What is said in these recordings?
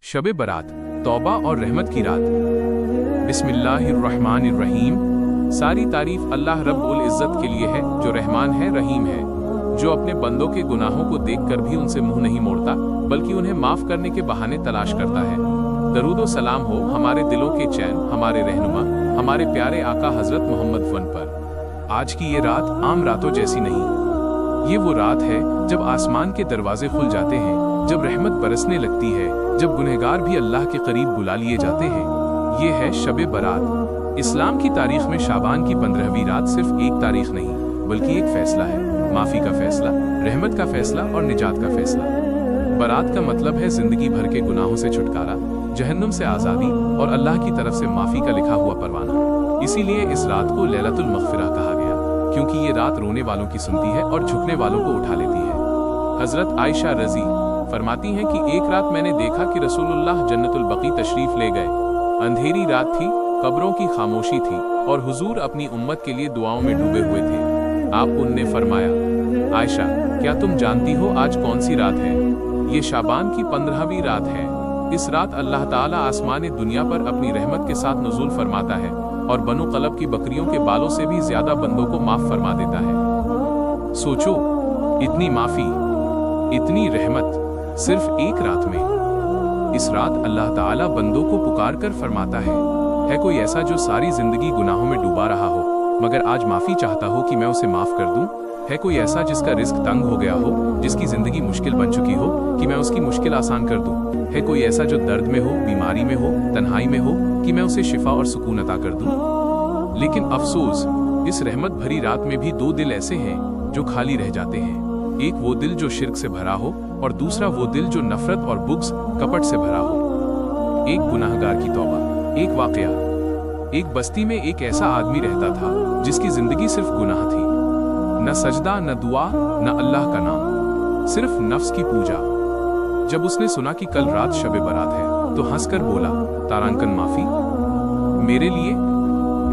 शब बरात, तौबा और रहमत की रात। बिस्मिल्लाहिर्रहमानिर्रहीम। सारी तारीफ अल्लाह रब्बुल इज़्ज़त के लिए है, जो रहमान है, रहीम है, जो अपने बंदों के गुनाहों को देखकर भी उनसे मुंह नहीं मोड़ता, बल्कि उन्हें माफ करने के बहाने तलाश करता है। दरूद व सलाम हो हमारे दिलों के चैन, हमारे रहनुमा, हमारे प्यारे आका हजरत मोहम्मद वन पर। आज की ये रात आम रातों जैसी नहीं, ये वो रात है जब आसमान के दरवाजे खुल जाते हैं, जब रहमत बरसने लगती है, जब गुनहगार भी अल्लाह के करीब बुला लिए जाते हैं। ये है शब बरात। इस्लाम की तारीख में शाबान की 15वीं रात सिर्फ एक तारीख नहीं, बल्कि एक फैसला है, माफी का फैसला, रहमत का फैसला और निजात का फैसला। बरात का मतलब है जिंदगी भर के गुनाहों से छुटकारा, जहन्नुम से आज़ादी और अल्लाह की तरफ से माफी का लिखा हुआ परवाना। इसीलिए इस रात को लैलतुल मग़फ़िरा कहा गया, क्योंकि ये रात रोने वालों की सुनती है और झुकने वालों को उठा लेती है। हजरत आयशा रज़ी फरमाती हैं कि एक रात मैंने देखा कि रसूलुल्लाह जन्नतुल बकी तशरीफ ले गए। अंधेरी रात थी, कब्रों की खामोशी थी और हुजूर अपनी उम्मत के लिए दुआओं में डूबे हुए थे। आप उनने फरमाया, आयशा, क्या तुम जानती हो आज कौन सी रात है? ये शाबान की 15वीं रात है। इस रात अल्लाह ताला आसमान दुनिया पर अपनी रहमत के साथ नुज़ूल फरमाता है और बनु क़लब की बकरियों के बालों से भी ज्यादा बंदों को माफ फरमा देता है। सोचो, इतनी माफी, इतनी रहमत सिर्फ एक रात में। इस रात अल्लाह ताला बंदों को पुकार कर फरमाता है कोई ऐसा जो सारी जिंदगी गुनाहों में डूबा रहा हो, मगर आज माफी चाहता हो कि मैं उसे माफ कर दूं? है कोई ऐसा जिसका रिस्क तंग हो गया हो, जिसकी जिंदगी मुश्किल बन चुकी हो, कि मैं उसकी मुश्किल आसान कर दूं? है कोई ऐसा जो दर्द में हो, बीमारी में हो, तन्हाई में हो, कि मैं उसे शिफा और सुकून अता कर दूं? लेकिन अफसोस, इस रहमत भरी रात में भी दो दिल ऐसे हैं जो खाली रह जाते हैं। एक वो दिल जो शिर्क से भरा हो और दूसरा वो दिल जो नफरत और बुग़्ज़, कपट से भरा हो। एक गुनाहगार की तौबा। एक वाकया। एक बस्ती में एक ऐसा आदमी रहता था जिसकी जिंदगी सिर्फ गुनाह थी, न सजदा, न दुआ, न अल्लाह का नाम, सिर्फ नफ्स की पूजा। जब उसने सुना कि कल रात शब बरात है, तो हंसकर बोला, तारांकन माफी मेरे लिए,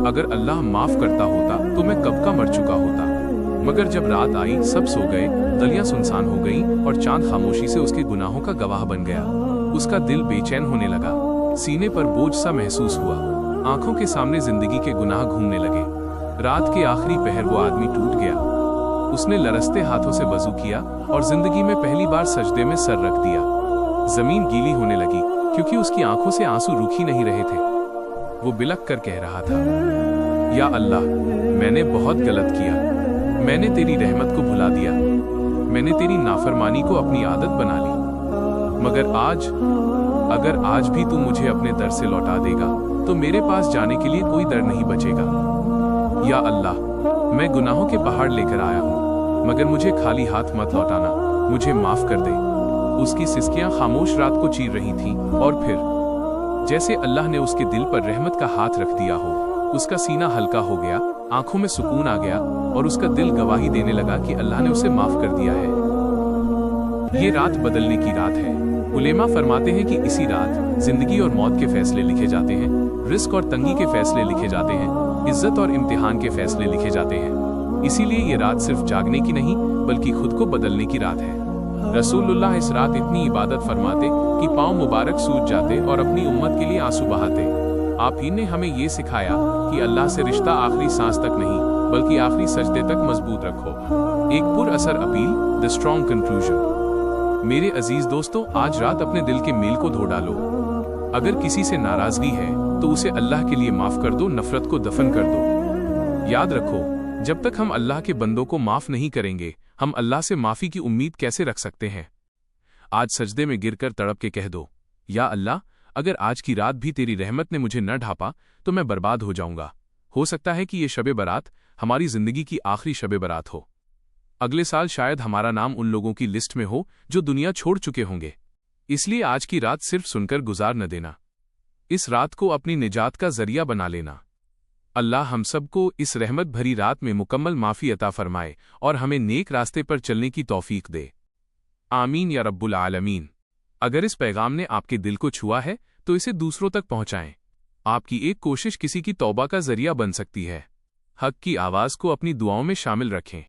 अगर अल्लाह माफ करता होता तो मैं कब का मर चुका होता। मगर जब रात आई, सब सो गए, गलियां सुनसान हो गईं और चांद खामोशी से उसके गुनाहों का गवाह बन गया। उसका दिल बेचैन होने लगा, सीने पर बोझ सा महसूस हुआ, आंखों के सामने जिंदगी के गुनाह घूमने लगे। रात के आखिरी पहर वो आदमी टूट गया। उसने लरसते हाथों से वजू किया और जिंदगी में पहली बार सजदे में सर रख दिया। जमीन गीली होने लगी, क्योंकि उसकी आंखों से आंसू रुक ही नहीं रहे थे। वो बिलख कर कह रहा था, या अल्लाह, मैंने बहुत गलत किया, मैंने तेरी रहमत को भुला दिया, मैंने तेरी नाफरमानी को अपनी आदत बना ली। मगर आज, अगर आज भी तू मुझे अपने दर से लौटा देगा, तो मेरे पास जाने के लिए कोई दर नहीं बचेगा। या अल्लाह, मैं गुनाहों के पहाड़ लेकर आया हूँ, मगर मुझे खाली हाथ मत लौटाना, मुझे माफ कर दे। उसकी सिसकियां खामोश रात को चीर रही थीं, और फिर जैसे अल्लाह ने उसके दिल पर रहमत का हाथ रख दिया हो, उसका सीना हल्का हो गया, आंखों में सुकून आ गया और उसका दिल गवाही देने लगा कि अल्लाह ने उसे माफ कर दिया है। ये रात बदलने की रात है। उलेमा फरमाते हैं कि इसी रात जिंदगी और मौत के फैसले लिखे जाते हैं, रिस्क और तंगी के फैसले लिखे जाते हैं, इज्जत और इम्तिहान के फैसले लिखे जाते हैं। इसीलिए ये रात सिर्फ जागने की नहीं, बल्कि खुद को बदलने की रात है। रसूलुल्लाह इस रात इतनी इबादत फरमाते कि पाँव मुबारक सूज जाते और अपनी उम्मत के लिए आंसू बहाते। आप ही ने हमें ये सिखाया कि अल्लाह से रिश्ता आखिरी सांस तक नहीं, बल्कि आखिरी सजदे तक मजबूत रखो। एक पुरअसर अपील, द स्ट्रॉन्ग कंक्लूजन। मेरे अजीज दोस्तों, आज रात अपने दिल के मील को धो डालो। अगर किसी से नाराजगी है तो उसे अल्लाह के लिए माफ कर दो, नफरत को दफन कर दो। याद रखो, जब तक हम अल्लाह के बंदों को माफ नहीं करेंगे, हम अल्लाह से माफी की उम्मीद कैसे रख सकते हैं? आज सजदे में गिरकर तड़प के कह दो, या अल्लाह, अगर आज की रात भी तेरी रहमत ने मुझे न ढापा तो मैं बर्बाद हो जाऊंगा। हो सकता है कि ये शब बरात हमारी जिंदगी की आखिरी शब बरात हो। अगले साल शायद हमारा नाम उन लोगों की लिस्ट में हो जो दुनिया छोड़ चुके होंगे। इसलिए आज की रात सिर्फ सुनकर गुजार न देना, इस रात को अपनी निजात का जरिया बना लेना। अल्लाह हम सबको इस रहमत भरी रात में मुकम्मल माफी अता फरमाए और हमें नेक रास्ते पर चलने की तौफीक दे। आमीन या रब्बुल आलमीन। अगर इस पैगाम ने आपके दिल को छुआ है तो इसे दूसरों तक पहुंचाएं। आपकी एक कोशिश किसी की तौबा का जरिया बन सकती है। हक की आवाज को अपनी दुआओं में शामिल रखें।